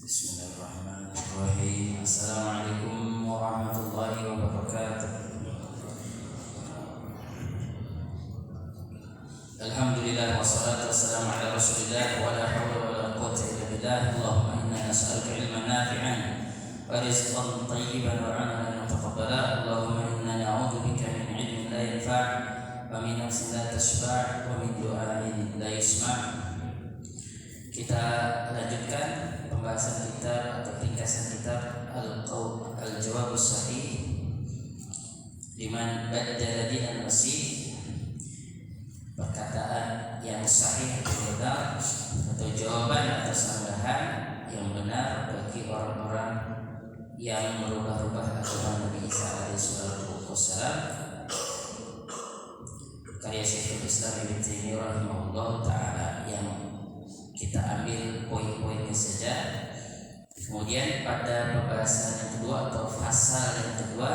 Bismillahirrahmanirrahim. Assalamualaikum warahmatullahi wabarakatuh. Alhamdulillah wassalatu wassalamu ala Rasulillah wa la haula wa la quwwata illa billah. Allahumma inna nas'aluka ilman nafi'an wa rizqan thayyiban wa 'amalan mutaqabbala. Allahumma inna na'udzu bika min 'ilmin la yanfa' wa min nafsin la tashba' wa min du'ain la yusma'. Kita lanjutkan pembahasan kitab atau ringkasan kitab Al-Jawabus Sahih liman baddala dinan Masih, perkataan yang sahih atau benar atau jawaban atas sanggahan yang benar bagi orang-orang yang merubah-rubah agama Nabi Isa alaihissalam, karya Syekhul Islam Ibnu Taimiyah rahimahullah taala, yang kita ambil poin-poinnya saja. Kemudian pada pembahasan yang kedua atau fasal yang kedua,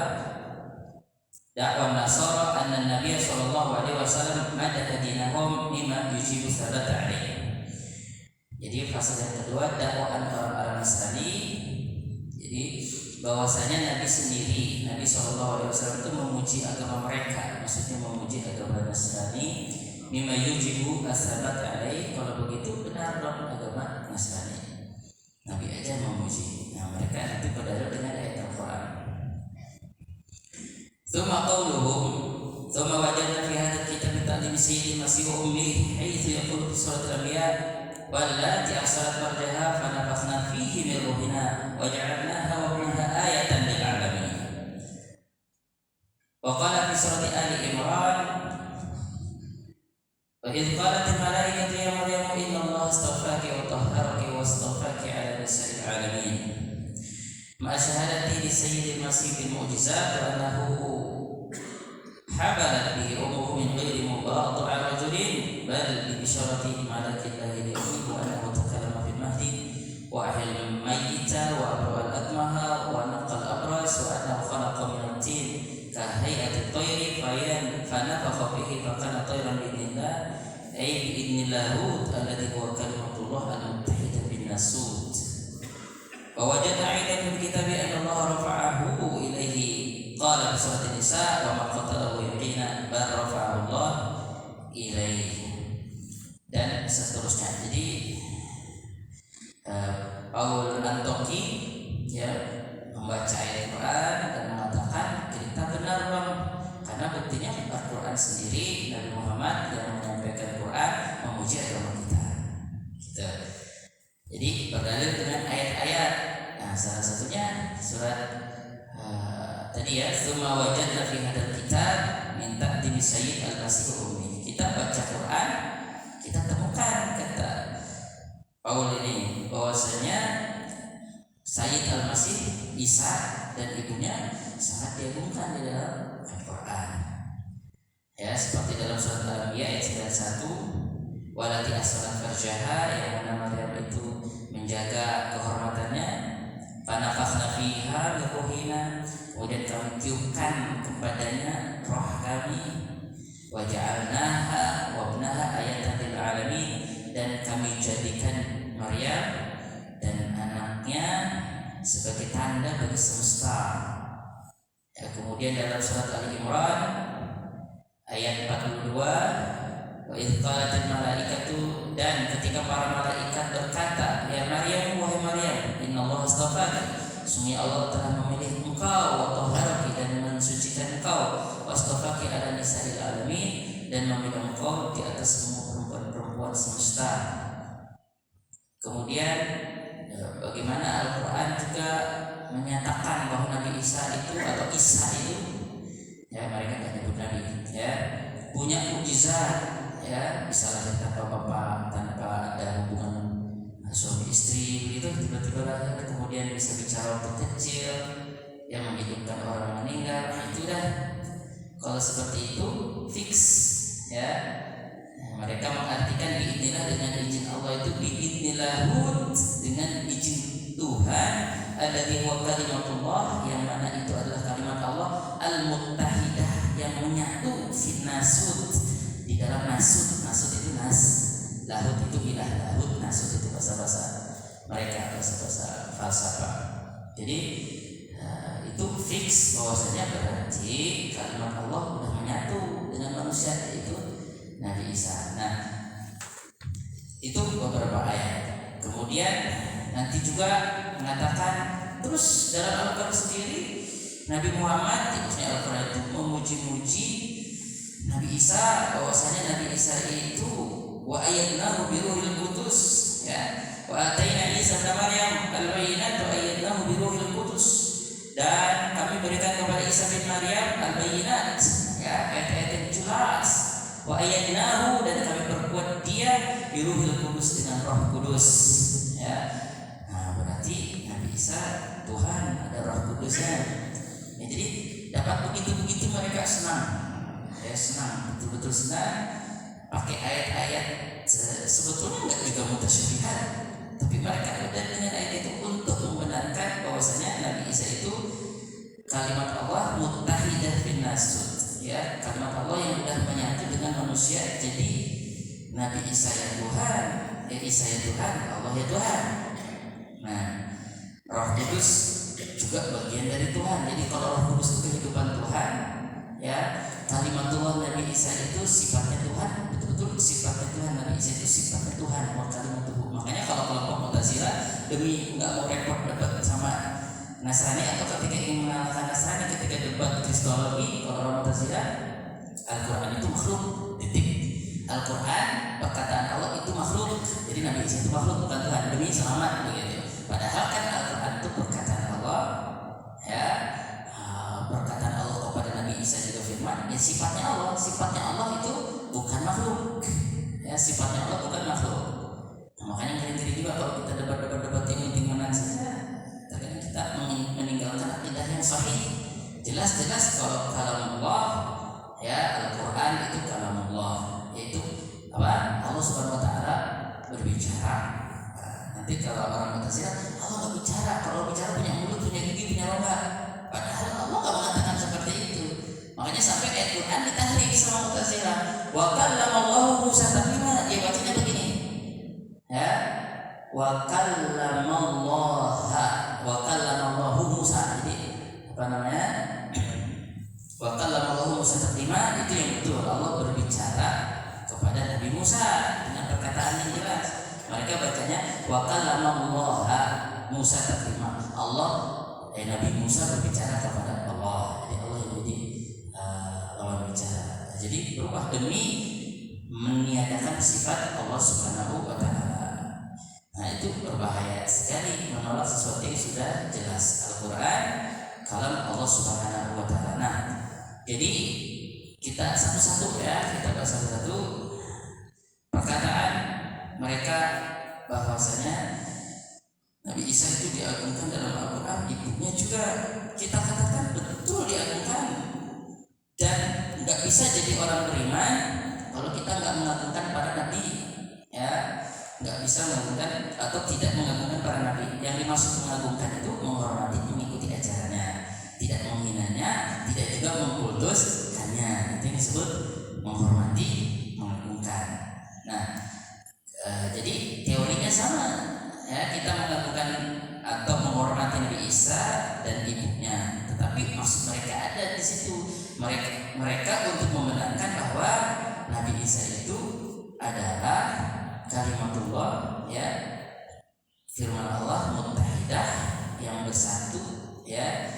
dakwah Nasara anna Nabi sallallahu alaihi wasallam madda dinahum mimma yujibu salat alaihi. Jadi fasal yang kedua, dakwaan orang-orang Nasrani. Jadi bahwasanya Nabi sendiri, Nabi sallallahu alaihi wasallam itu memuji agama mereka, maksudnya memuji agama Nasrani. Mimma yujibu as-salat alaihi, kalau begitu benar dong agama Nasrani. Nabi aja memuji. Nah, mereka nanti berdalil dengan ayat Al-Quran. Tsumma qawluhum tsumma wajadna fi hadzal kitab ta'lim sayyidil masih wa ummihi haitsu yaqulu fi surat al-anbiya wallati ahsanat farjaha fanafakhna fihi min ruhina wa ja'alnaha wa ibnaha ayatan lil alamin. Wa qala fi surat Ali Imran wa idh qalat al-malaikatu ya Maryam inna Allah astafaki wa tahharaki wa astafaki ala nisa'il alamin. Ma syahadati li sayyidil masih bil mu'jizat wa annahu habalat bihi ummuhu min ghairi mubadha'a rajulin bal bi isharati malakillahi li ummihi wa annahu takallama fil mahdi wa ahya al-mayyita wa abra al-akmaha wa naqal abras wa annahu khalaqa min at-tin ka hay'ati at-tayri fanafakha fihi fa kana tayran bi idznillah ay bi idznillah alladhi huwa kalimatullah al-muttahidah bin nasut. Wa wajadna 'aidan fil kitabi anna Allah rafa'ahu ilaihi qala fi surat an-nisa wa ma qatalahu yaqina bal rafa'ahu Allah ilaihi, dan seterusnya. Jadi Paul Antoki ya membaca ayat Quran dan mengatakan kita benar bang, karena buktinya Al-Quran sendiri, Nabi Muhammad yang menyampaikan Quran memuji agama kita. Gitu. Jadi berdalil dengan ayat-ayat. Nah, salah satunya surat tadi ya, tsumma wajadna fi hadzal kitab min ta'dimi sayyid al-masih ummi. Kita baca Quran, kita temukan kata Paul ini bahwasanya Sayyid al-Masih Isa dan ibunya sangat diagungkan di dalam Al-Quran. Ya, seperti dalam surat Al-Anbiya ayat 91, walati ahsanat farjaha, yang mana Maryam itu menjaga kehormatannya, fanafakhna fiha min ruhina, kemudian kami tiupkan kepadanya roh kami, wa ja'alnaha wa ibnaha ayatan lil alamin, dan kami jadikan Maryam dan anaknya sebagai tanda bagi semesta. Ya, kemudian dalam surat Ali Imran ayat 42, wa idz qalatil malaikatu, dan ketika para malaikat berkata, ya Maryam, wahai Maryam, innallaha astafaki, sungguh Allah telah memilih engkau, wa tahharaki, dan mensucikan engkau, wa astafaki ala nisa'il alamin, dan memilih engkau di atas semua perempuan semesta. Kemudian bagaimana Al-Quran juga menyatakan bahwa Nabi Isa itu atau Isa itu, ya mereka tidak nyebut Nabi, ya punya mukjizat, ya bisa lahir tanpa bapak, tanpa ada hubungan suami istri begitu, tiba-tiba lahir, kemudian bisa bicara waktu kecil, yang menghidupkan orang meninggal. Itu dah, kalau seperti itu fix, ya. Mereka mengartikan biidznillah dengan izin Allah itu biidznillah dengan izin Tuhan, alladzi huwa kalimatullah, yang mana itu adalah kalimat Allah, al-muttahidah, yang menyatu, fin nasut, di dalam nasut. Nasut itu nas, lahut itu ilah lahut, nasut itu bahasa-bahasa mereka, bahasa-bahasa Jadi itu fix bahwasanya berarti kalimat Allah sudah menyatu dengan manusia, yaitu Nabi Isa. Nah, itu beberapa ayat. Kemudian nanti juga mengatakan, terus dalam Al-Quran sendiri Nabi Muhammad, maksudnya Al-Quran itu memuji-muji Nabi Isa, bahwasanya Nabi Isa itu wa ayyadnahu bi ruhil qudus, ya, wa ataina Isa ibn Maryam al-bayyinat wa ayyadnahu bi ruhil qudus, dan kami berikan kepada Isa bin Maryam al-bayyinat, ya, ayat-ayat yang jelas, wa ayyadnahu, dan kami perkuat dia bi ruhil qudus, dengan Roh Kudus, ya. Nah, berarti Nabi Isa Tuhan, ada Roh Kudusnya. Ya, jadi dapat begitu-begitu mereka senang, ya, senang, betul-betul senang. Pakai ayat-ayat sebetulnya enggak juga mutasyabihat, tapi mereka ada dengan ayat itu untuk membenarkan bahwasanya Nabi Isa itu kalimat Allah muttahidah bin nasud, ya, kalimat Allah yang sudah menyatu dengan manusia. Jadi Nabi Isa ya Tuhan, ya Isa ya Tuhan, Allah ya Tuhan. Nah, Roh Kudus juga bagian dari Tuhan. Jadi kalau Roh Kudus itu kehidupan Tuhan, ya, kalimat Tuhan Nabi Isa itu sifatnya Tuhan, betul-betul sifatnya Tuhan. Nabi Isa itu sifatnya Tuhan, kalimat Tuhan. Makanya kalau kelompok Mu'tazilah demi nggak mau repot debat sama Nasrani, atau ketika ingin mengalahkan Nasrani ketika debat Kristologi, kalau orang Mu'tazilah, Al-Quran itu makhluk, titik. Al-Quran perkataan Allah itu makhluk, jadi Nabi Isa itu makhluk, bukan Tuhan, demi selamat begitu. Padahal kan Al-Quran itu perkataan Allah, ya, perkataan Allah kepada Nabi Isa juga firman, ya sifatnya Allah itu bukan makhluk, ya, sifatnya Allah bukan makhluk. Nah, makanya ngeri-ngeri juga kalau kita debat yang penting menang saja, terkadang kita meninggalkan akidah yang sahih. Jelas-jelas kalau kalam Allah, ya, Al-Quran itu kalam Allah, yaitu apa? Allah Subhanahu Wa Taala berbicara. Nanti kalau orang Mu'tazilah, Allah nggak bicara, kalau bicara punya mulut, punya gigi, punya rongga. Padahal Allah nggak mengatakan seperti itu. Makanya sampai ayat Quran ditahrif sama Mu'tazilah. Wa kallamallahu Musa taklima, dia bacanya begini, ya, wa kallamallahu Musa. Jadi apa namanya? Wa kallamallahu Musa taklima, itu yang betul. Allah berbicara kepada Nabi Musa dengan perkataan yang jelas. Mereka bacanya wa kallamallahu Musa taklima. Nabi Musa berbicara kepada Allah. Jadi Allah yang jadi lawan bicara. Jadi berubah demi meniadakan sifat Allah Subhanahu Wa Taala. Nah, itu berbahaya sekali menolak sesuatu yang sudah jelas. Al-Quran kalam Allah Subhanahu Wa Taala. Nah, jadi kita satu-satu, ya, kita bahas satu-satu perkataan mereka bahwasanya Nabi Isa itu diagungkan dalam Al-Quran, ibunya juga kita katakan betul diagungkan, dan nggak bisa jadi orang beriman kalau kita nggak mengagungkan para nabi, ya, nggak bisa mengagungkan atau tidak mengagungkan para nabi. Yang dimaksud mengagungkan itu menghormati, mengikuti ajarannya, tidak menghinanya, tidak juga mengkultuskannya. Itu yang disebut menghormati, mengagungkan. Nah, jadi teorinya sama, ya, kita mengagungkan atau menghormati Nabi Isa dan ibunya, tetapi maksud mereka ada di situ. Mereka untuk membenarkan bahwa Nabi Isa itu adalah kalimatullah, ya, firman Allah muttahidah, yang bersatu, ya,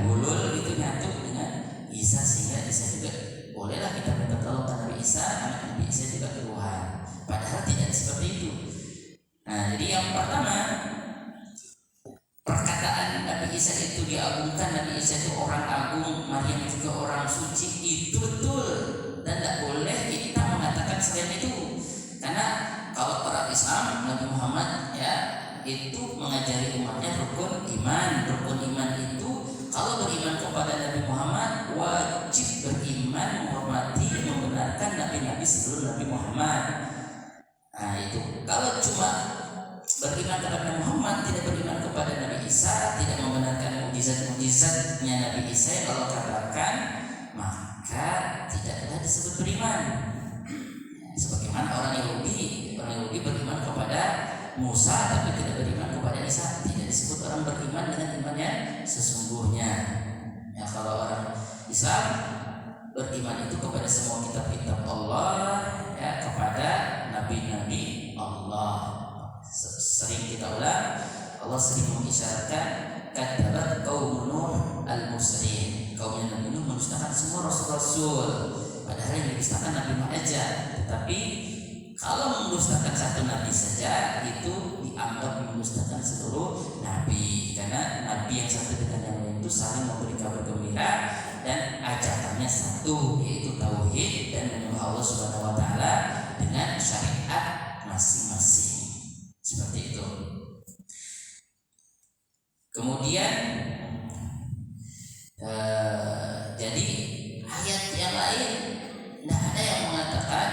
hulul gitu, nyatu dengan Isa, sehingga Isa juga bolehlah kita minta tolong ke Nabi Isa, anak Nabi Isa juga Tuhan. Padahal tidak seperti itu. Nah, jadi yang pertama, perkataan Nabi Isa itu diagungkan, Nabi Isa itu orang agung, Maryam juga orang suci, itu betul, dan tidak boleh kita mengatakan selain itu. Karena kalau orang Islam, Nabi Muhammad, ya, itu mengajari umatnya rukun iman. Rukun iman itu kalau beriman kepada Nabi Muhammad wajib beriman, menghormati, membenarkan nabi-nabi sebelum Nabi Muhammad. Nah, itu kalau cuma beriman kepada Nabi Muhammad, tidak beriman kepada Nabi Isa, tidak membenarkan mukjizat-mukjizatnya Nabi Isa yang Allah kabarkan, maka tidaklah disebut beriman. Sebagaimana orang Yahudi beriman kepada Musa tapi tidak beriman kepada Isa, tidak disebut orang beriman. beriman dengan iman yang sesungguhnya. Ya, kalau orang Islam beriman itu kepada semua kitab-kitab Allah, ya, kepada nabi-nabi Allah. Sering kita ulang, Allah sering mengisyaratkan kadzabat qaum Nuh al-mursalin. Kaum Nabi Nuh mendustakan semua rasul-rasul. Padahal yang didustakan Nabi Nuh aja. Tetapi kalau mendustakan satu nabi saja itu dianggap mendustakan seluruh nabi, karena nabi yang satu dengan yang lain itu saling memberi kabar gembira dan ajarannya satu, yaitu tauhid dan menyembah Allah Subhanahu wa taala dengan syariat masing-masing. Seperti itu. Kemudian jadi ayat yang lain tidak ada yang mengatakan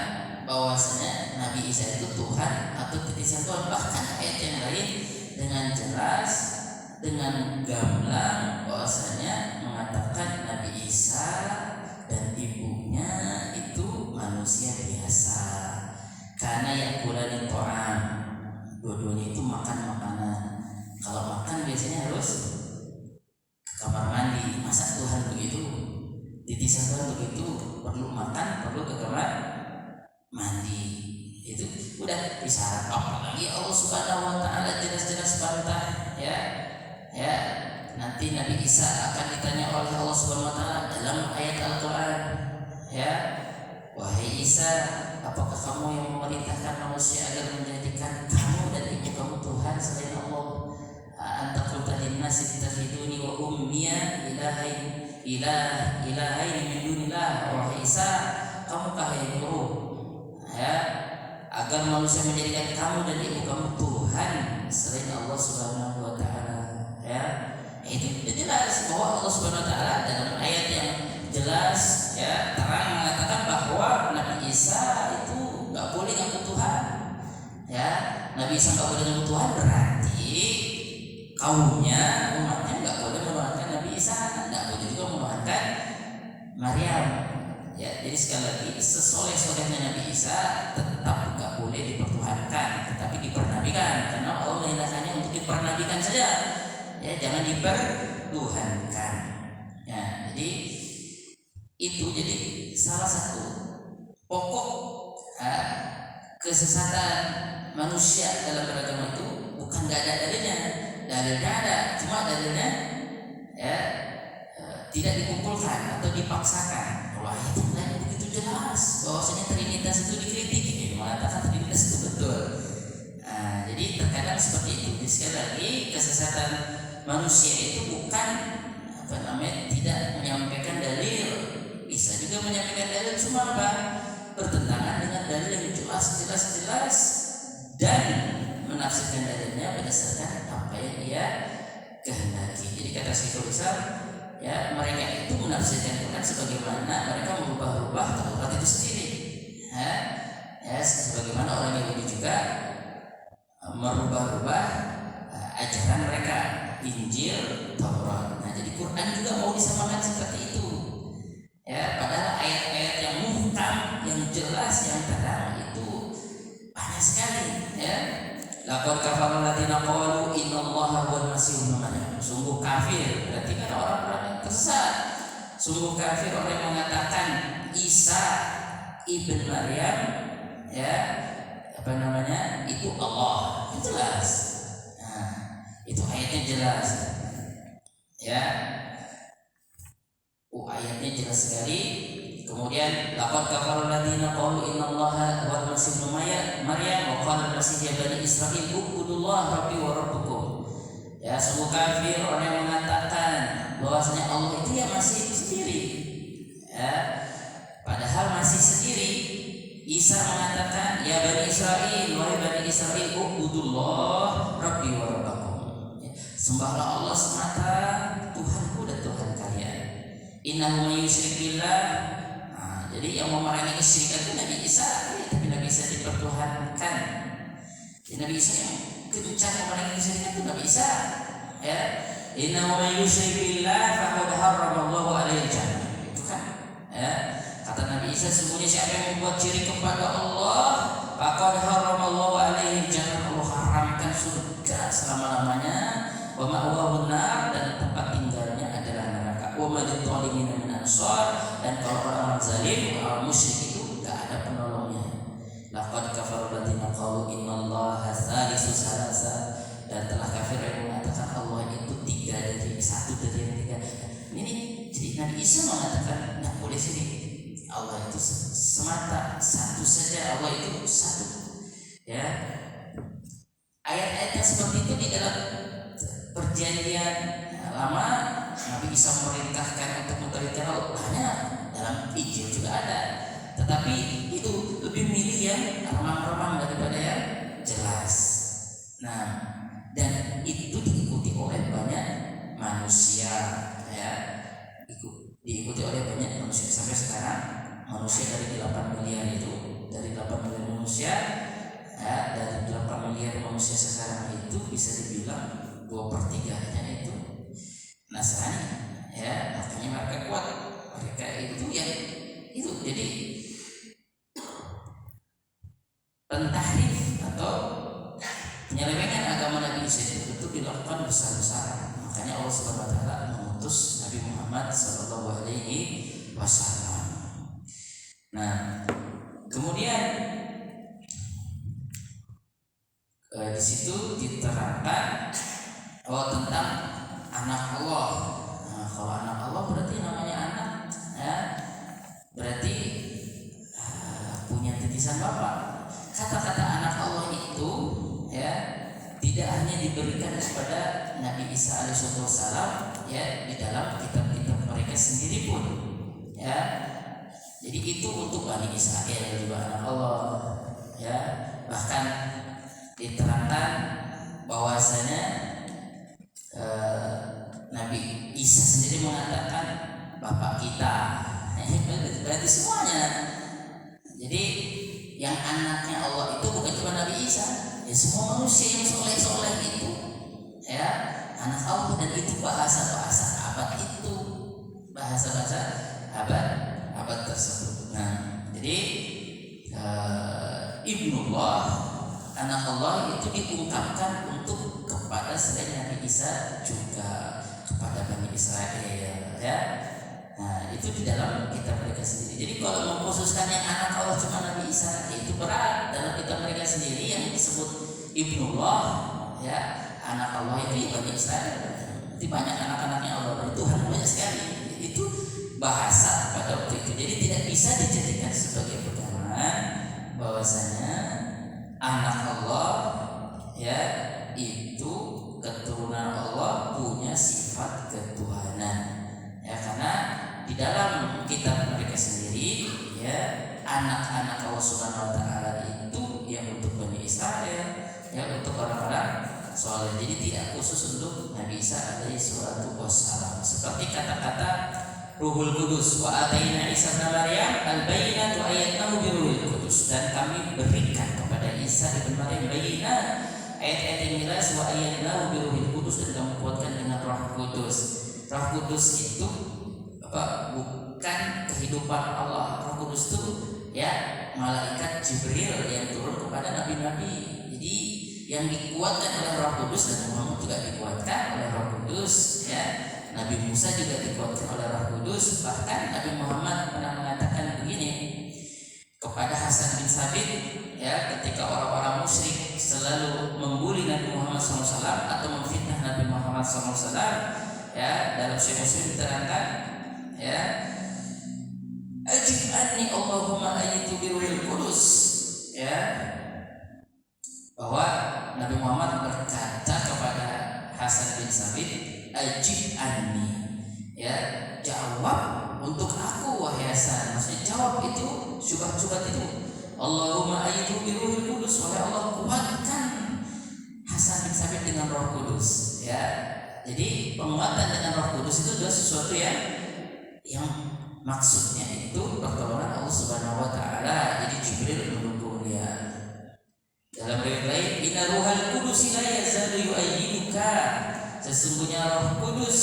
bahwasanya Nabi Isa itu Tuhan atau titisan Tuhan. Bahkan ayat yang lain dengan jelas, dengan gamblang bahwasanya mengatakan Nabi Isa dan ibunya itu manusia biasa. Karena yakulani ta'am, dua-duanya itu makan makanan. Kalau makan biasanya harus ke kamar mandi. Masa Tuhan begitu? Titisan Tuhan begitu, perlu makan, perlu ke kamar mandi. Itu udah disyarat. Apalagi Allah Subhanahu wa taala jelas-jelas bantah, ya. Ya, nanti Nabi Isa akan ditanya oleh Allah Subhanahu wa taala dalam ayat Al-Qur'an, ya. Wahai Isa, apakah kamu yang memerintahkan manusia agar menjadikan kamu dan ibu kamu Tuhan selain Allah? Anta qulta lin-nasi ittakhiduni wa ummiya ilahain min dunillah. Wahai Isa, kamukah yang menyuruh, ya, agar manusia menjadikan kamu dan ibu kamu Tuhan selain Allah Subhanahu wa taala, ya. Itu jelas bahwa Allah Subhanahu wa taala dalam ayat yang jelas, ya, terang mengatakan bahwa Nabi Isa itu enggak boleh ngaku Tuhan. Ya, Nabi Isa enggak boleh ngaku Tuhan berarti kaumnya, umatnya enggak boleh menuhankan Nabi Isa, enggak boleh juga menuhankan Maryam. Ya, jadi sekali lagi sesoleh-solehnya Nabi Isa tetap enggak boleh dipertuhankan, tetapi dipernabikan, karena Allah menilainya untuk dipernabikan saja. Ya, jangan dipertuhankan. Ya, jadi itu jadi salah satu pokok kesesatan manusia dalam beragama itu bukan enggak ada dalilnya. Dalilnya ada, cuma dalilnya, ya, tidak dikumpulkan atau dipaksakan. Kalau ayat yang lain begitu jelas bahwasanya Trinitas itu dikritik, mengatakan Trinitas itu betul. Jadi terkadang seperti itu. Jadi sekali lagi kesesatan manusia itu bukan tidak menyampaikan dalil, bisa juga menyampaikan dalil, cuma bertentangan dengan dalil yang jelas dan menafsirkan dalilnya berdasarkan apa yang ia kehendaki. Jadi kata Syekhul Islam, ya, mereka itu menafsirkan Quran sebagaimana mereka merubah-rubah Taurat itu sendiri. Ya, sebagaimana orang Yahudi juga merubah-rubah ajaran mereka, Injil, Taurat. Nah, jadi Quran juga mau disamakan seperti itu. Ya, padahal ayat-ayat yang muhkam, yang jelas, yang terang itu banyak sekali. Ya, laqad kafara alladziina qalu innallaha huwal masiihul Maryam. Sungguh kafir, berarti kan orang-orang yang tersesat. Sungguh kafir orang yang mengatakan Isa ibn Maryam, ya, itu Allah. Itu jelas. Nah, itu ayatnya jelas. Ya. Ayatnya jelas sekali. Kemudian laqad kafara alladziina qalu innallaha huwal masiihul Maryam wa qala al-masih ya bani Israil ubudullaha rabbi wa rabbukum. Ya, sungguh kafir orang yang mengatakan bahwasanya Allah itu ya masih itu sendiri. Ya, padahal masih sendiri. Isa mengatakan ya bani Israil, wahai bani Israil ubudullah rabbi wa rabbukum. Ya, sembahlah Allah semata, Tuhanku dan Tuhan kalian. Innahu may yusyrik billah. Jadi yang memerangi kesyirikan itu Nabi Isa, tapi Nabi Isa dipertuhankan. Jadi Nabi Isa yang kencang memerangi kesyirikan itu Nabi Isa. Ya, innahu may yusyrik billah faqad harramallahu alaihi jannah. Itu kan, ya, kata Nabi Isa, sesungguhnya siapa yang membuat syirik kepada Allah, faqad harramallahu alaihi jannah. Allah haramkan surga selama-lamanya wa ma'wahun nar, dan tempat tinggalnya adalah neraka. Wa ma lidh-dhalimina min ansar, dan kalau orang zalim, orang musyrik itu enggak ada penolongnya. Laqad kafara alladziina qalu innallaha tsalitsu tsalasa, dan telah kafir yang mengatakan Allah itu satu dari yang tiga. Ini jadi Nabi Isa mengatakan enggak boleh sini. Allah itu semata satu saja, Allah itu satu. Ya. Ayat-ayat yang seperti itu di dalam perjanjian lama Nabi Isa memerintahkan untuk mentauhidkan Allah, banyak dalam Injil juga ada. Tetapi itu lebih milih yang remang-remang daripada yang jelas. Nah, dan itu diikuti oleh banyak manusia, ya. Diikuti oleh banyak manusia sampai sekarang. Manusia dari 8 miliar itu, dari 8 miliar manusia, ya, dari 8 miliar manusia sekarang itu bisa dibilang 2/3-nya itu Nasrani, ya. Makanya mereka kuat, mereka itu yang itu. Jadi pentahrif atau penyelewengan agama Nabi Isa itu dilakukan besar-besaran. Makanya Allah Subhanahu wa taala mengutus Nabi Muhammad sallallahu alaihi wasallam. Nah, kemudian di situ diterangkan tentang anak Allah. Nah, kalau anak Allah berarti namanya anak, ya, berarti punya titisan Bapa. Kata-kata anak Allah itu, ya, tidak hanya diberikan kepada Nabi Isa alaihissalam, ya, di dalam kitab-kitab mereka sendiri pun, ya. Jadi itu untuk Bani Israel juga anak Allah, ya. Bahkan diterangkan bahwasanya Nabi Isa sendiri mengatakan Bapak kita. Berarti semuanya. Jadi yang anaknya Allah itu bukan cuma Nabi Isa, ya, semua manusia yang soleh-soleh itu, ya, anak Allah. Dan itu bahasa-bahasa abad itu, bahasa-bahasa abad tersebut. Nah, jadi Ibnullah, anak Allah itu diungkapkan untuk kepada selain Nabi Isa juga kepada Bani Israel, ya. Nah, itu di dalam kitab mereka sendiri. Jadi kalau mengkhususkan yang anak Allah cuma Nabi Isa, itu berat. Dalam kitab mereka sendiri yang disebut Ibnullah, ya, anak Allah itu Bani Israel. Itu banyak anak-anaknya Allah, Tuhan banyak sekali. Itu bahasa pada waktu itu. Jadi tidak bisa dijadikan sebagai pegangan bahwasanya anak Allah, ya, itu keturunan Allah punya sifat ketuhanan, ya, karena di dalam kitab mereka sendiri, ya, anak-anak Allah Subhanahu wa taala itu yang untuk Bani Israel, ya, untuk orang-orang soleh. Jadi tidak khusus untuk Nabi Isa alaihissalam. Seperti kata-kata Ruhul Kudus, wa ataina Isa bin Maryam al-bayyinat wa ayyadnahu bi Ruhil Kudus, dan kami berikan kepada Isa bin Maryam bayyinat, ayat-ayat yang jelas, wa ayyadnahu bi Ruhil Kudus, dan kami kuatkan dengan Roh Kudus. Roh Kudus itu apa? Bukan kehidupan Allah. Roh Kudus itu, ya, malaikat Jibril yang turun kepada nabi-nabi. Jadi yang dikuatkan oleh Roh Kudus, dan Muhammad juga dikuatkan oleh Roh Kudus, ya. Nabi Musa juga dikuatkan oleh Roh Kudus. Bahkan Nabi Muhammad pernah mengatakan begini kepada Hasan bin Sabit, ya, ketika orang-orang musyrik selalu membuli Nabi Muhammad SAW atau memfitnah Nabi Muhammad SAW, ya, dalam Sahih Muslim diterangkan, ya, ajib anni Allahumma ayyitu bi Ruhil Kudus, ya, bahwa Nabi Muhammad berkata kepada Hasan bin Sabit, ajib anni, ya, jawab untuk aku wahai Hasan. Maksudnya jawab itu syubhat-syubhat itu. Allahumma ayyitu bi Ruhil Kudus, wahai Allah, kuatkan Hasan bin Sabit dengan Roh Kudus, ya. Jadi penguatan dengan Roh Kudus itu adalah sesuatu yang maksudnya itu pertolongan Allah Subhanahu wa taala. Jadi Jibril mendukung dia. Dalam riwayat lain, inna Ruhal Kudus la yazalu yu'ayyiduka, sesungguhnya Roh Kudus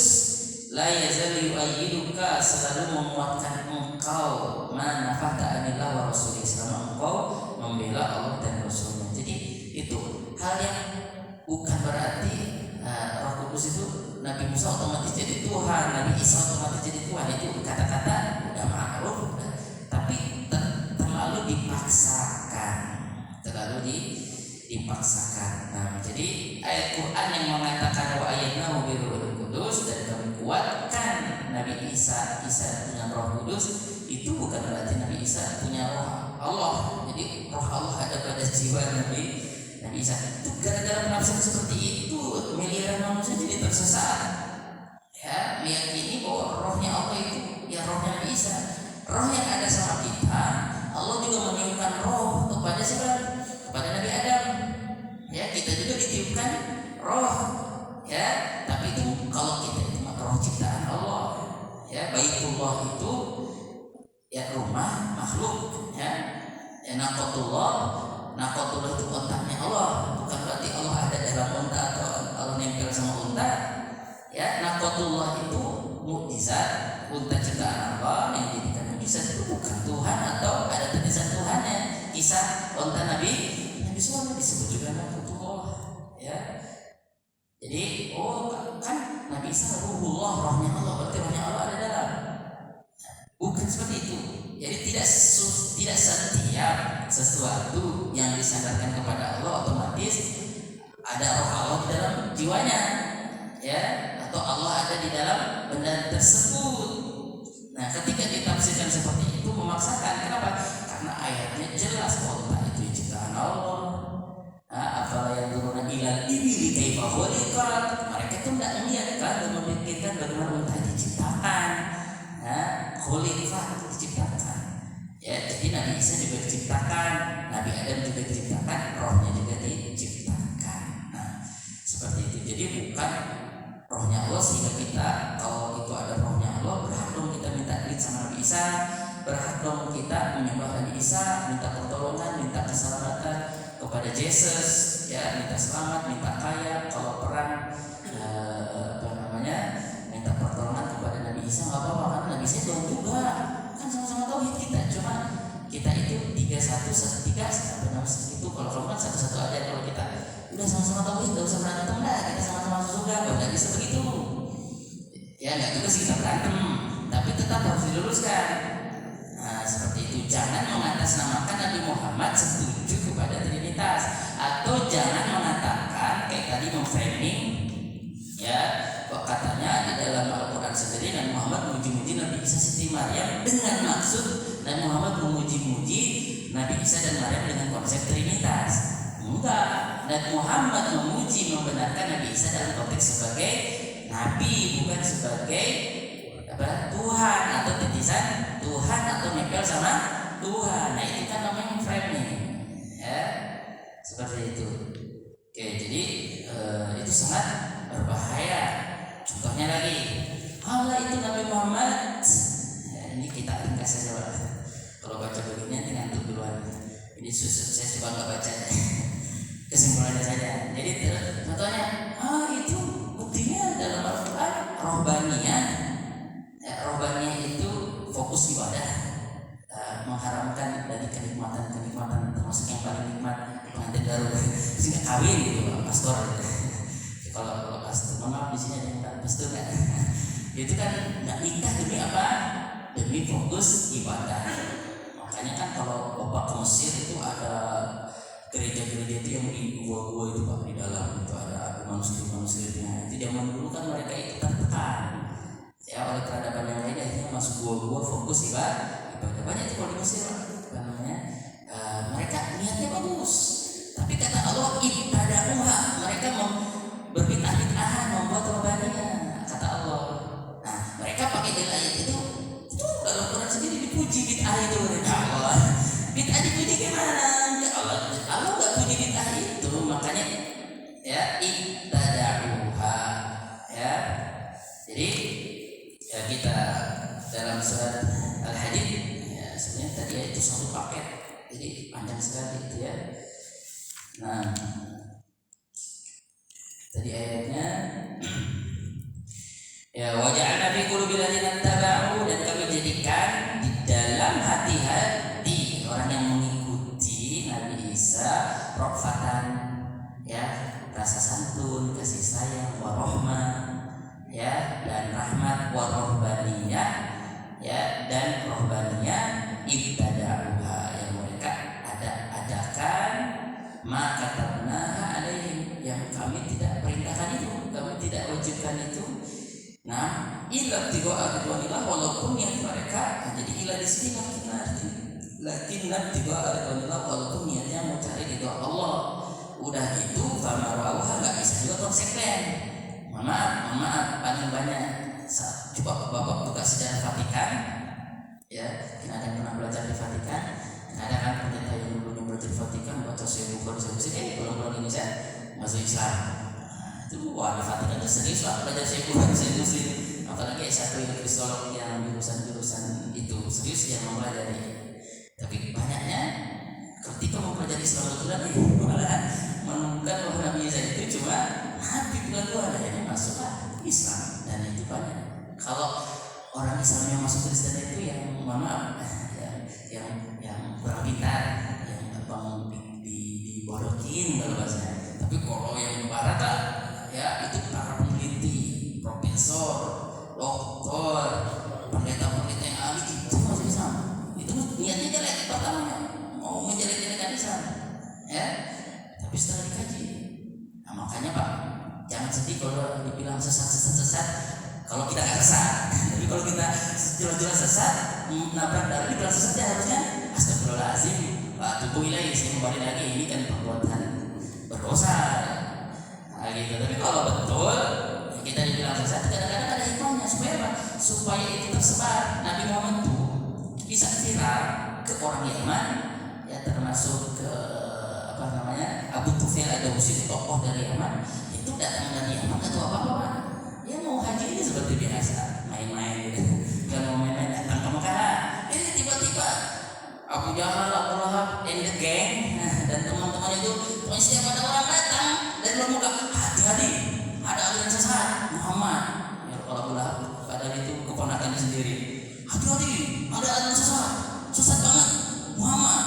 la yazalu yu'ayyiduka, selalu menguatkan engkau, mana fata'anillah wa rasulih, selama engkau membela Allah dan Rasulnya. Jadi itu hal yang bukan berarti Roh Kudus Kudus itu Nabi Musa otomatis jadi Tuhan, Nabi Isa otomatis jadi Tuhan. Itu kata-kata udah ma'ruf, tapi terlalu dipaksakan, dipaksakan. Nah, jadi ayat Quran yang mengatakan wa ayyadnahu bi ruhil qudus, dan kami kuatkan Nabi Isa punya Roh Kudus, itu bukan berarti Nabi Isa punya roh Allah. Jadi roh Allah ada pada jiwa Nabi Isa. Itu gara-gara penafsiran seperti itu miliaran manusia jadi tersesat. Ya, meyakini bahwa rohnya Allah itu ya rohnya Nabi Isa. Roh yang ada sama kita, Allah juga meniupkan roh kepada siapa? Kepada Nabi Adam. Ya, kita juga ditiupkan roh. Ya, tapi itu kalau kita itu roh ciptaan Allah. Ya, Baitullah itu ya rumah makhluk. Ya, Naqatullah itu otaknya Allah. Bukan berarti Allah ada dalam unta atau Allah nempel sama unta. Ya, Naqatullah itu mukjizat, unta ciptaan Allah yang dijadikan mukjizat itu bukan Tuhan atau ada tulisan Tuhannya. Kisah unta Nabi Sulaiman disebut juga Naqatullah. Ya, jadi kan Nabi Isa ruhullah, rohnya Allah, berarti rohnya Allah ada dalam. Bukan seperti itu. Jadi tidak setiap sesuatu yang disandarkan kepada Allah otomatis ada roh Allah di dalam jiwanya, ya, atau Allah ada di dalam benda tersebut. Nah, ketika ditafsirkan seperti itu memaksakan. Kenapa? Karena ayatnya jelas bahwa itu ciptaan Allah. Afala yanzuruna ilal ibili kaifa khuliqat. Mereka itu tidak melihat dan memikirkan bagaimana unta diciptakan. Khuliqat diciptakan. Ya, jadi Nabi Isa juga diciptakan, Nabi Adam juga diciptakan, rohnya juga diciptakan. Nah, seperti itu. Jadi bukan rohnya Allah sehingga kita kalau itu ada rohnya Allah berhak dong kita minta duit sama Nabi Isa, berhak dong kita menyembah Nabi Isa, minta pertolongan, minta keselamatan kepada Yesus, ya, minta selamat, minta kaya. Kalau perang minta pertolongan kepada Nabi Isa nggak apa-apa, karena Nabi Isa Tuhan juga, kan sama-sama tauhid kita. Cuma kita itu 3-1-3 itu kalau kamu kan satu-satu aja. Kalau kita udah sama-sama tauhid nggak usah berantem dah, kita sama-sama masuk surga. Nggak bisa begitu. Ya nggak juga sih kita berantem, tapi tetap harus diluruskan. Nah, seperti itu. Jangan mengatasnamakan Nabi Muhammad setuju kepada Trinitas, atau jangan mengatakan kayak tadi memframing, ya, kok katanya di dalam Al-Quran sendiri Nabi Muhammad memuji-muji Nabi Isa Siti Maryam dengan maksud Nabi Muhammad memuji-muji Nabi Isa dan Maryam dengan konsep Trinitas. Enggak, Nabi Muhammad memuji membenarkan Nabi Isa dalam konteks sebagai Nabi, bukan sebagai Tuhan atau titisan Tuhan atau nempel sama Tuhan. Nah, itu kan namanya framing, ya, seperti itu. Oke, jadi itu sangat berbahaya. Contohnya lagi, Allah itu Nabi Muhammad. Ya, ini kita ringkas saja, Pak. Kalau baca begini nanti ngantuk duluan. Ini susah, saya coba nggak baca. Kesimpulannya saja. Jadi contohnya, itu buktinya dalam Al-Quran rohbaniyah. Rohbaniyah itu fokus ibadah, mengharamkan dari kenikmatan termasuk yang paling nikmat pengantin baru, sehingga kawin gitu, pastor. Kalau pastor, maaf di sini ada yang bukan pastor kan? Itu kan nggak nikah demi apa? Demi fokus ibadah. Makanya kan kalau Bapak ke Mesir itu ada gereja-gereja itu yang di gua-gua itu Pak, di dalam itu ada manusia-manusianya. Itu zaman dulu kan mereka itu tertekan, ya, oleh peradaban yang lain, akhirnya masuk gua-gua fokus ibadah. Banyak itu kalau di Mesir, apa namanya? Mereka niatnya bagus, tapi kata Allah ibtada'uha, mereka berbid'ah-bid'ahan, membuat rohbaniyah, kata Allah. Nah, mereka pakai dalil ayat itu dalam Quran sendiri dipuji bid'ah itu oleh Allah. Bid'ah dipuji gimana? Allah nggak puji bid'ah itu, makanya ya ibtada'uha, ya. Jadi ya kita dalam surat Al-Hadid, ya, sebenarnya tadi itu satu paket, jadi panjang sekali itu ya. Nah, tadi ayatnya ya waja'alna fi qulubil ladzina taba'u, dan kami jadikan di dalam hati-hati orang yang mengikuti Nabi Isa rofatan, ya, rasa santun, kasih sayang, warahmah ya, dan rahmat, warahbaniyah ya, dan rohbaniyah ibtada'uha yang mereka adakan, maka katabnaha alaihim yang kami tidak perintahkan itu, kami tidak wajibkan itu. Nah, illa tiba'a ridwanillah, walaupun niat mereka, jadi illa di sini lakin tiba'a ridwanillah, walaupun niatnya mau cari ridha Allah. Udah gitu famarauha nggak bisa juga konsekuen. Maaf paling banyak. Coba Bapak buka sejarah Vatikan ya, mungkin ada yang pernah belajar di Vatikan. Ada kan pendeta yang dulu belajar di Vatikan, baca saya buku pulang-pulang Indonesia masuk Islam. Itu wah, di Vatikan itu serius lah belajar saya muslim, apalagi S1 yang kristolog yang jurusan itu serius yang mempelajari. Tapi banyaknya ketika mempelajari Islam betulan malah menemukan bahwa Nabi Isa itu cuma nabi, bukan ada yang masuklah Islam, dan itu banyak. Kalau orang Islam yang masuk Kristen itu yang maaf yang kurang pintar, yang abang diborokin kalau bahasanya. Tapi kalau yang barat ya itu para peneliti, profesor, doktor, pendeta-pendeta yang ahli itu masuk Islam. Itu niatnya jelek pertamanya, mau menjelek-jelekan Islam ya. Tapi setelah dikaji, nah makanya Pak, jangan sedih kalau dibilang sesat. Kalau kita nggak sesat, tapi kalau kita jelas-jelas sesat, nabrak darah dibilang sesat ya harusnya astagfirullahaladzim, tubuh ilahi, saya kembali lagi, ini kan perbuatan berdosa. Nah, gitu. Tapi kalau betul kita dibilang sesat, kadang-kadang ada hikmahnya supaya apa? Supaya itu tersebar. Nabi Muhammad itu bisa viral ke orang Yaman, ya termasuk ke Abu Tufail ad-Dawsi, tokoh dari Yaman. Itu datang dari Yaman atau apa-apa, dia mau haji ini seperti biasa, main-main gitu. Gak mau main-main, datang ke Mekah. Ini tiba-tiba Abu Jahal, Abu Lahab, and the gang dan teman-teman itu, pokoknya setiap ada orang datang dan luar muka, hati-hati, ada aliran sesat Muhammad. Ya, kalau Abu Lahab padahal itu keponakannya sendiri, hati-hati, ada aliran sesat banget Muhammad,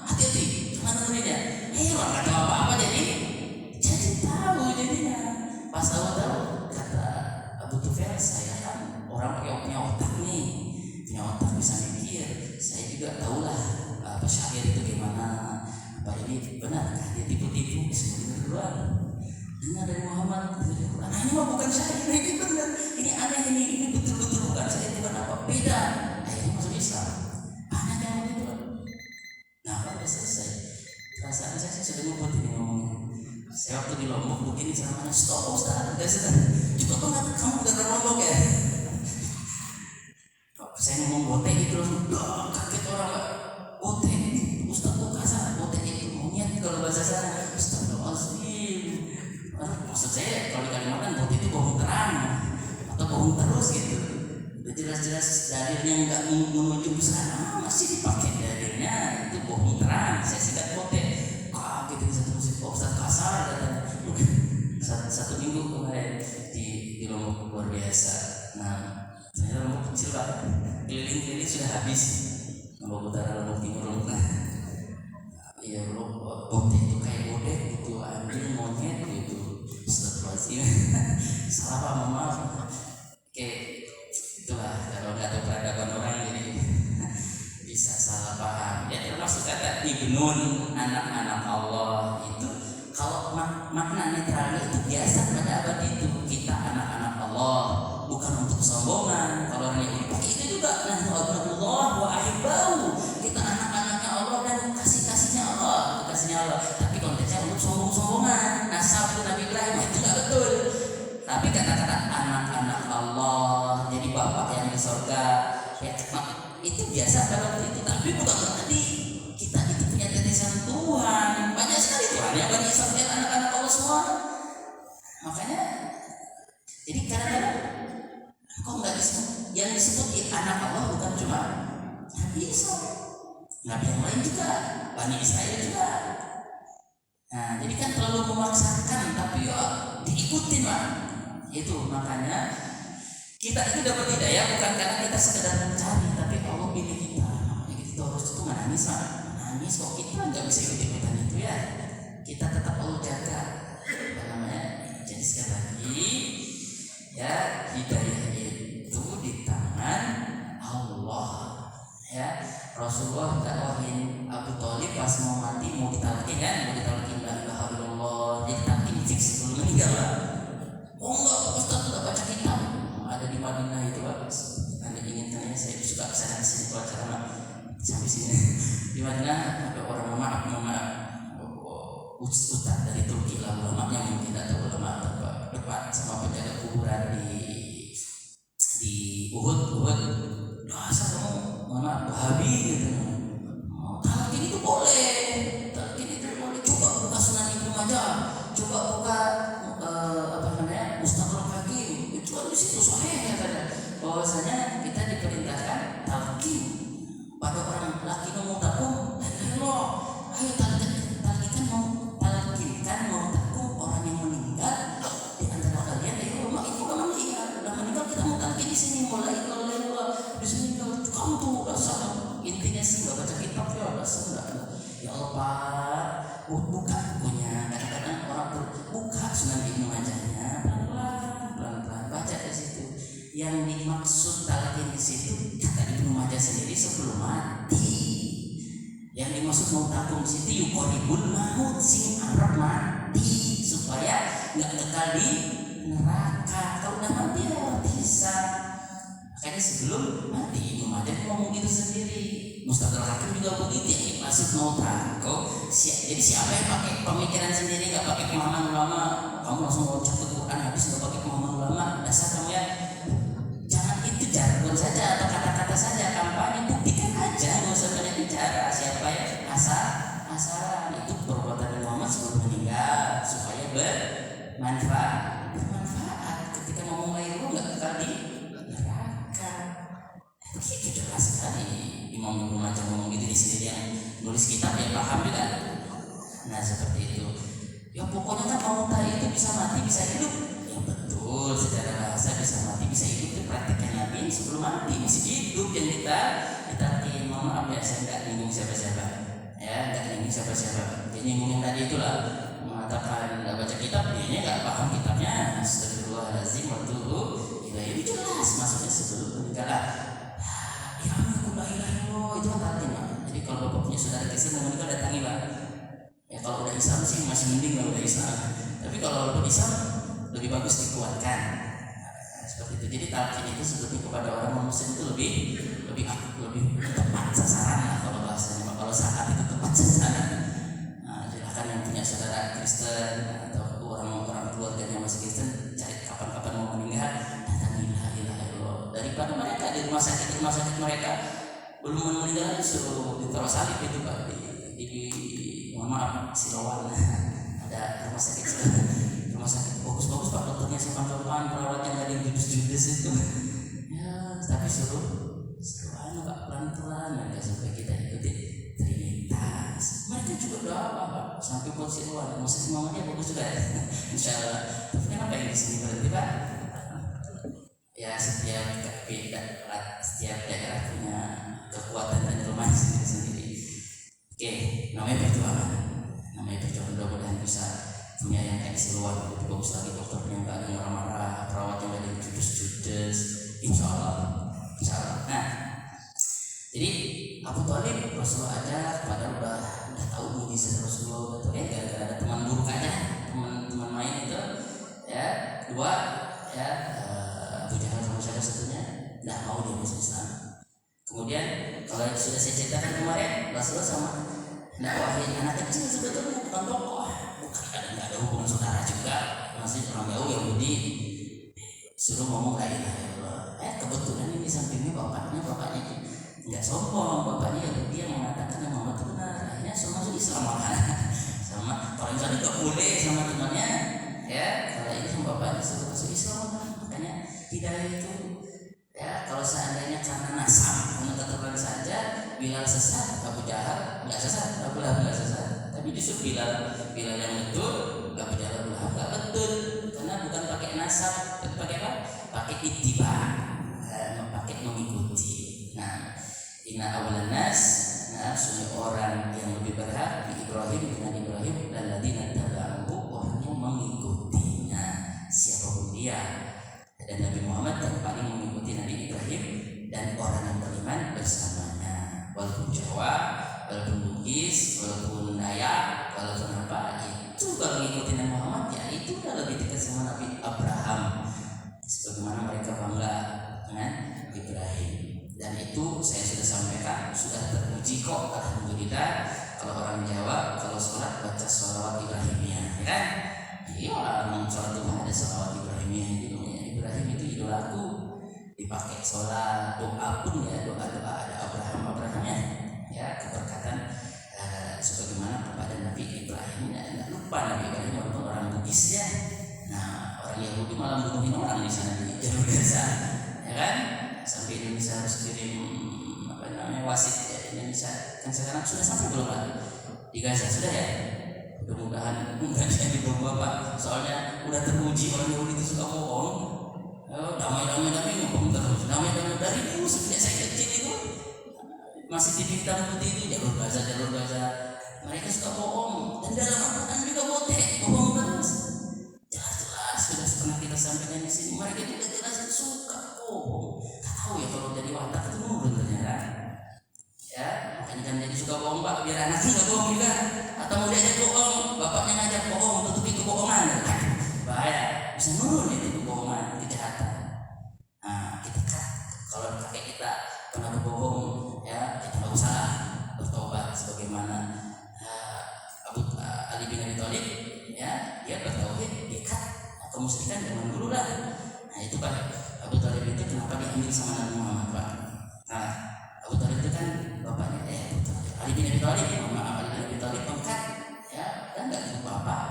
hati-hati, jangan dengerin dia. Orang nggak tahu apa-apa jadi tahu jadinya. Pas tahu kata Abu Tufail, saya kan orang punya otak nih, punya otak bisa mikir. Saya juga tahulah apa syair itu gimana, apa ini benarkah dia tipu-tipu disebut duluan. Dengar dari Muhammad, nah ini mah bukan syair, ini benar, ini aneh, ini betul-betul bukan syair, bukan apa, beda. Akhirnya masuk Islam. Aneh yang begitu. Nah, udah selesai. Perasaan saya sudah ngumpul ini ngomongnya. Saya waktu di Lombok begini ceramahnya, stop Ustaz, udah sudah. Coba banget kamu udah ke Lombok ya. Saya ngomong botek itu langsung, kaget orang. Botek, Ustaz kok kasar, botek itu monyet kalau bahasa sana. Astagfirullahaladzim. Maksud saya kalau di Kalimantan botek itu bohong terang atau bohong terus gitu. Udah jelas-jelas dalilnya nggak menuju ke sana, masih dipakai dalilnya itu bohong terang. Saya singkat botek. Gitu satu musik Ustaz kasar dan satu minggu kemarin di Lombok luar biasa. Nah, ternyata Lombok kecil Pak, keliling-keliling sudah habis. Lombok Utara, Lombok Timur, Lombok ya Lombok botek itu kayak bodek gitu, anjing, monyet gitu. Astagfirullahaladzim. Salah Pak, mohon maaf. Oke, itulah kalau nggak tahu peradaban orang jadi bisa salah paham. Ya termasuk kata ibnun, anak-anak Allah itu kalau makna netralnya itu biasa pada abad itu, kita anak-anak Allah, bukan untuk kesombongan. Kalau orang yang pakai itu juga, nahnu abnullah wa ahibbau, kita anak-anaknya Allah dan kasih-kasihnya Allah, tapi konteksnya untuk sombong-sombongan. Nasab itu Nabi Ibrahim itu nggak betul. Tapi kata-kata anak-anak Allah, jadi bapak yang di surga, ya itu biasa pada waktu itu. Tapi bukan berarti kita itu punya titisan Tuhan. Banyak sekali Tuhan yang bagi Israel anak-anak Allah semua. Makanya jadi kadang-kadang kok nggak disebut, yang disebut anak Allah bukan cuma Nabi Isa, Nabi yang lain juga, Bani Israel juga. Nah jadi kan terlalu memaksakan, tapi ya diikutin Pak. Itu makanya kita itu dapat hidayah bukan karena kita sekedar mencari, tapi Allah pilih kita. Makanya kita harus itu menangis Pak. Menangis kok kita nggak bisa ikut-ikutan itu ya. Kita tetap Allah jaga. Apa namanya? Jadi sekali hidayah itu di tangan Allah. Ya, Rasulullah dakwahin Abu Thalib pas mau mati, mau ditalkin kan, mau ditalkin la ilaha illallah, jadi talkin fix sebelum meninggal lah. Oh enggak, Ustaz udah baca kitab, ada di Madinah itu Pak. Anda ingin tanya, saya suka kesana sini kalau ceramah sampai sini. Di Madinah ada orang maaf Ustaz dari Turki lah, ulamanya mungkin tidak tahu ulama depan sama penjaga kuburan di Uhud. Dasar kamu mana Wahabi gitu. Talqin itu boleh. Coba buka Sunan Ibnu Majah, coba buka Mustadrak Hakim. Itu kan di situ sahih katanya. Bahwasanya kita diperintahkan talqin pada orang laki nomor takum. Ayo talqinkan mau takum orang yang meninggal di antara kalian. Ayo rumah itu udah meninggal kita mau talqin di sini mulai kalau di sini kamu tuh dasar intinya sih nggak baca kitab ya dasar enggak. Ya Allah Pak, buka bukunya. Kadang-kadang orang buka Sunan Ibnu Majahnya pelan-pelan baca di situ. Yang dimaksud talqin di situ kata Ibnu Majah sendiri sebelum mati. Yang dimaksud mau takum di situ yuqaribul maut, sing Arab mati supaya nggak kekal di neraka. Kalau udah mati ya bisa. Makanya sebelum mati Ibnu Majah ngomong gitu sendiri. Mustadrak Hakim juga begitu, yang maksud mau takum. Jadi siapa yang pakai pemikiran sendiri, nggak pakai pemahaman ulama, kamu langsung mau catat Quran habis nggak pakai pemahaman ulama, dasar kamu ya. Jangan itu jargon saja atau kata-kata saja, kampanye buktikan aja, nggak usah banyak bicara. Siapa yang asaran itu perbuatan Muhammad sebelum meninggal supaya bermanfaat. Ketika ngomong lain lu nggak kekal di neraka. Itu jelas sekali. Imam Ibnu Majah ngomong gitu di sini, yang nulis kitab ya paham juga. Nah seperti itu. Ya pokoknya kan mau itu bisa mati bisa hidup. Ya betul, secara bahasa bisa mati bisa hidup itu prakteknya Nabi sebelum mati masih hidup. Yang kita mohon maaf ya, saya nggak nyinggung siapa-siapa. Ya nggak nyinggung siapa-siapa. Dia nyinggung tadi itulah mengatakan nggak baca kitab, dia nggak paham kitabnya. Astagfirullahaladzim waktu itu jelas maksudnya sebelum meninggal. Itu talqin Pak. Jadi kalau bapak punya saudara Kristen mau menikah datangi Pak. Ya kalau udah Islam sih masih mending kalau udah Islam. Tapi kalau udah Islam lebih bagus dikuatkan. Seperti itu. Jadi talqin itu sebetulnya kepada orang muslim itu lebih tepat sasaran lah kalau bahasanya. Kalau saat itu tepat sasaran. Nah, silakan yang punya saudara Kristen atau orang-orang keluarganya masih Kristen, cari kapan-kapan mau meninggal, datangilah ilah. Daripada mereka di rumah sakit mereka belum meninggal disuruh ditaruh salib itu Pak di mohon maaf Siloam ada rumah sakit bagus Pak, dokternya sopan perawatnya nggak ada yang judes itu ya, tapi suruh Pak pelan-pelan mereka supaya kita ikuti Trinitas. Mereka juga doa Pak sampai buat Siloam, maksudnya mamanya bagus juga ya insyaallah. Tapi kenapa yang di sini berhenti Pak? Ya setiap daerah punya kekuatan dan kelemahan sendiri. Oke, namanya perjuangan. Mudah-mudahan bisa punya yang kayak Siloam lebih bagus lagi, dokternya nggak ada marah-marah, perawatnya nggak ada judes, insya Allah. Nah, jadi Abu Thalib Rasulullah aja pada udah tahu mujizat Rasulullah, udah tahu ya gara-gara ada teman buruk aja, teman main itu ya dua ya Abu Jahal sama siapa satunya nggak mau dia masuk Islam. Kemudian kalau sudah saya ceritakan kemarin, Rasulullah sama dakwahin anak kecil sebetulnya bukan tokoh, bukan nggak ada hubungan saudara juga, masih orang jauh Yahudi, suruh ngomong la ilaha illallah. Kebetulan ini sampingnya bapaknya nggak sombong, bapaknya Yahudi yang mengatakan yang Muhammad itu benar, akhirnya semua masuk Islam sama orang tadi nggak boleh sama temannya, ya kalau ini sama bapaknya suruh masuk Islam. Makanya hidayah itu ya kalau seandainya karena nasab, karena keturunan saja, Bilal sesat, Abu Jahal nggak sesat, Abu Lahab nggak sesat. Tapi justru Bilal yang betul, Abu Jahal, Abu Lahab nggak betul, karena bukan pakai nasab, tapi pakai apa? Pakai ittiba, pakai mengikuti. Nah, inna awalan nas, sunni orang yang lebih berhak di Ibrahim dengan Ibrahim dan ladina taba'uhu, orang yang mengikutinya siapapun dia. Dan Nabi Muhammad dan orang yang beriman bersamanya, walaupun Jawa, walaupun Bugis, walaupun Dayak, walaupun apa, itu kalau ngikutin Nabi Muhammad ya itu udah lebih dekat sama Nabi Abraham, sebagaimana mereka bangga dengan Ibrahim. Dan itu saya sudah sampaikan, sudah teruji kok, alhamdulillah. Kalau orang Jawa kalau sholat baca sholawat Ibrahimiyah, ya kan? Iya, orang sholat itu ada sholawat Ibrahimiyah itu. Ibrahim itu idolaku, dipakai sholat, doa pun ya doa ada Abrahamnya, ya keberkatan sebagaimana kepada Nabi Ibrahim. Ya, tidak lupa Nabi Ibrahim walaupun orang Bugis ya. Nah, orang Yahudi malah bunuhin orang di sana di Jalur Gaza, ya kan? Sampai Indonesia harus kirim wasit ya, Indonesia kan sekarang sudah sampai belum Pak di Gaza sudah ya? Mudah-mudahan enggak jadi bom Bapak, soalnya udah teruji orang Yahudi itu suka bohong. Damai ngomong terus, damai dari dulu sejak saya kecil itu masih TV hitam putih itu jalur Gaza, mereka suka bohong, dan dalam Al-Quran juga bohong terus. Jelas sudah pernah kita sampaikan di sini, mereka juga jelas suka bohong. Tak tahu ya kalau jadi watak itu nurun ternyata. Ya, makanya kan jadi suka bohong Pak, biar anaknya nggak bohong juga, atau mau diajak bohong, bapaknya ngajak bohong, tutupi kebohongan, bahaya, bisa nurun itu kebohongan, kejahatan. Nah, kita kan kalau kakek kita pernah berbohong, ya kita nggak usah bertobat, sebagaimana Ali bin Abi Thalib, ya dia bertauhid, dikat kemusyrikan zaman dulu lah. Nah itu Pak Abu Thalib itu kenapa diambil sama Nabi Muhammad Pak? Nah, Abu Thalib itu kan bapaknya Ali bin Abi Thalib, Ali bin Abi Thalib pengkat, ya kan nggak ikut bapak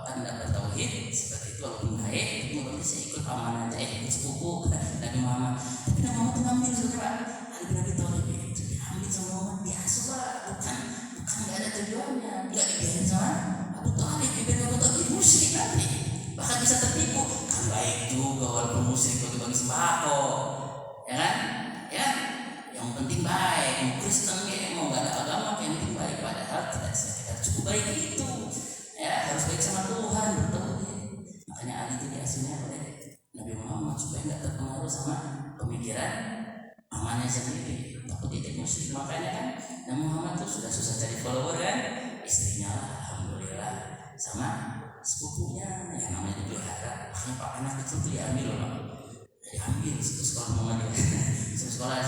kan nggak bertauhid seperti itu walaupun baik, itu nggak bisa ikut paman aja, ikut sepupu Nabi Muhammad. Tapi Nabi Muhammad itu ngambil saudara, Ali bin Abi Thalib itu diambil sama Muhammad biasa Pak, bukan nggak ada tujuannya, nggak dibiarin sama Abu Thalib, dibiarin Abu Thalib musyrik nanti, bahkan bisa tertipu. Kan baik juga walaupun musyrik bagi-bagi sembako, ya kan? Ya, yang penting baik, mau Kristen ya, mau nggak ada agama, yang penting baik. Padahal tidak cukup baik itu, ya harus baik sama Tuhan, betul. Makanya Ali itu diasingnya oleh Nabi Muhammad supaya nggak terpengaruh sama pemikiran amannya sendiri, takut dia musyrik. Makanya kan Nabi Muhammad itu sudah susah cari follower kan, istrinya lah, alhamdulillah, sama sepupunya yang namanya dipelihara. Makanya Pak anak itu diambil loh, diambil situ sekolah Muhammadiyah, sekolah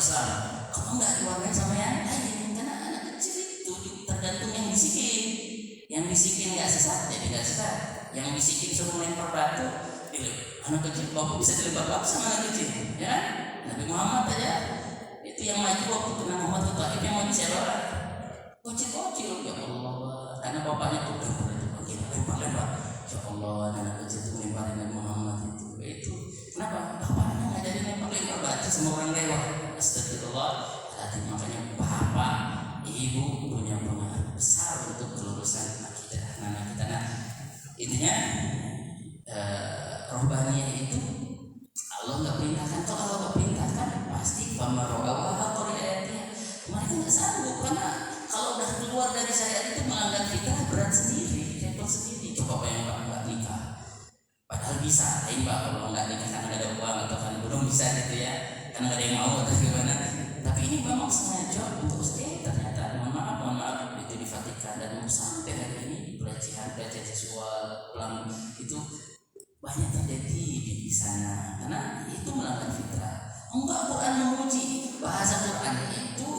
Islam. Kalau nggak diwarnai sama yang lain, karena anak kecil itu tergantung yang bisikin nggak sesat, jadi nggak sesat. Yang bisikin suruh melempar batu, anak kecil bapak bisa dilempar batu sama anak kecil, ya? Nabi Muhammad aja itu yang maju waktu kena Muhammad itu Taif yang mau diserang kocil ya Allah, karena bapaknya tuh lempar ya Allah, anak kecil itu melemparin Nabi Muhammad itu kenapa? Bapaknya ngajarin lempar batu sama orang lewat. Astagfirullah. Makanya bapak ibu punya pengaruh besar untuk kelurusan anak kita. Nah intinya rohbaniyah itu Allah nggak perintahkan. Kalau Allah nggak perintahkan pasti pamarogawa ayatnya mereka nggak sanggup, karena kalau udah keluar dari syariat itu melanggar fitrah, berat sendiri, repot sendiri. Coba yang nggak nikah, padahal bisa lain Pak, kalau nggak nikah karena nggak ada uang atau kan belum bisa gitu ya, karena nggak ada yang mau atau gimana. Tapi ini memang sengaja untuk ternyata mohon maaf itu di Vatikan, dan sampai hari ini pelecehan seksual ulang itu banyak terjadi di sana, karena itu melanggar fitrah. Enggak, Quran memuji, bahasa Quran itu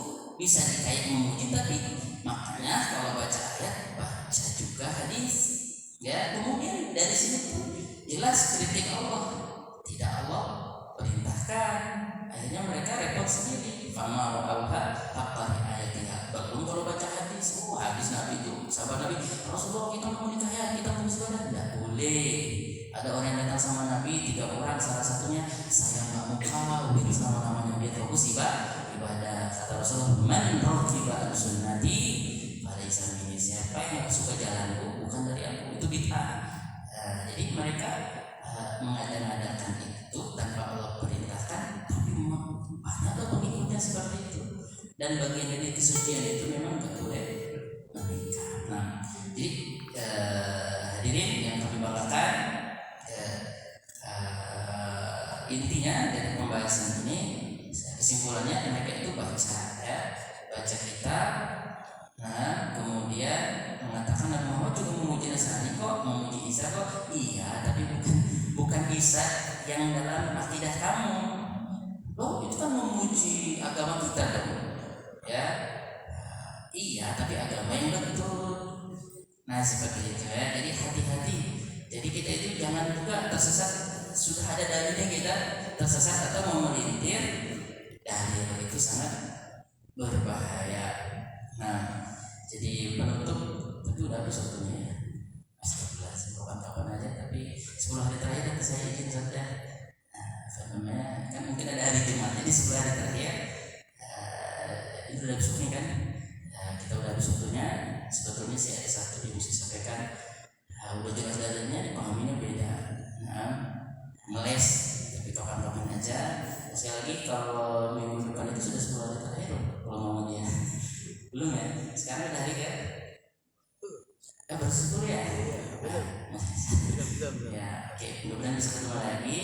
bisa dikayak memuji, tapi makanya kalau baca ayat baca juga hadis, ya. Kemudian dari sini pun jelas kritik Allah, tidak Allah perintahkan, akhirnya mereka repot sendiri. Fama wa'auha haqqari ayatiha. Belum kalau baca hadis, hadis Nabi itu sahabat Nabi, Rasulullah kita mau nikah ya, kita mau ibadah, tidak boleh. Ada orang yang datang sama Nabi 3 orang, salah satunya saya nggak mau kawin sama namanya, dia fokus ibadah. Kata Rasulullah, man raqiba an sunnati falaysa minni, siapa yang nggak suka jalanku bukan dari aku, itu bid'ah. Jadi mereka mengada-ngadakan itu tanpa Allah perintahkan, tapi banyak pengikutnya seperti itu, dan bagian dari kesucian itu memang nggak boleh menikah. Nah, jadi hadirin yang kami banggakan, intinya dari pembahasan ini saya Kesimpulannya mereka itu baca ya, baca kitab. Nah, kemudian mengatakan Nabi Muhammad juga memuji Nasrani kok, memuji Isa kok. Iya, tapi bukan Isa yang dalam akidah kamu. Loh, itu kan memuji agama kita dong. Ya. Iya, tapi agama yang betul. Nah, seperti itu ya. Jadi hati-hati. Jadi kita itu jangan juga tersesat. Sudah ada dalilnya kita tersesat atau mau melintir. Dalil itu sangat berbahaya. Nah, jadi penutup tapi udah habis waktunya ya. Astagfirullah, kapan-kapan aja. Tapi 10 hari terakhir nanti saya izin saja. Nah, kan mungkin ada hari Jumat, jadi 10 hari terakhir itu udah habis waktunya kan. Kita udah habis waktunya. Sebetulnya sih ada satu yang mesti sampaikan. Udah jelas dalilnya, dipahaminya beda. Nah, ngeles tapi kapan-kapan aja. Sekali lagi kalau minggu depan itu sudah 10 hari terakhir kalau ngomongnya. Belum ya? Sekarang udah hari kan? Baru 10 ya? Ya, oke. Mudah-mudahan bisa ketemu lagi.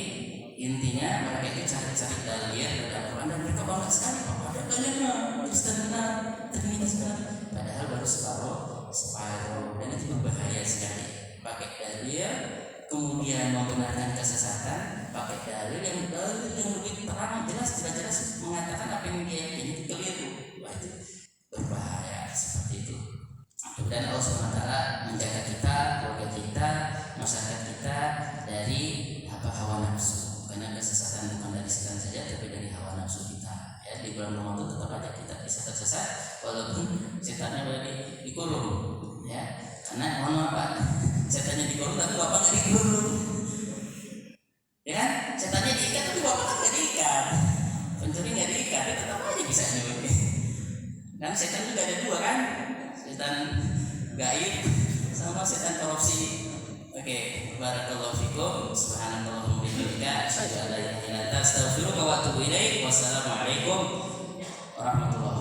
Intinya mereka itu cari-cari dalil dari Al-Quran dan mereka bangga sekali. Ada dalilnya, Kristen benar, Trinitas benar. Padahal baru separuh, dan itu berbahaya sekali. Pakai dalil, kemudian membenarkan kesesatan, pakai dalil yang lebih terang, jelas mengatakan apa yang dia yakini keliru. Wah, itu berbahaya seperti itu. Dan Allah SWT menjaga kita, keluarga kita, masyarakat kita dari hawa nafsu. Karena kesesatan bukan dari setan saja, tapi dari hawa nafsu kita. Ya, di bulan Ramadan tetap aja kita bisa tersesat, walaupun setannya berada dikurung. Ya, karena mohon maaf Pak, setannya dikurung tapi bapak nggak dikurung. Ya kan? Setannya diikat tapi bapak nggak diikat. Pencuri nggak diikat, ya tetap aja bisa nyuri. Dan setan juga ada dua kan, setan gaib sama setan korupsi. Oke, barakallahu fikum, subhanallahumma wa bihamdika, asyhadu an la ilaha illa anta, astaghfiruka wa atubu ilaik. Wassalamualaikum warahmatullahi wabarakatuh.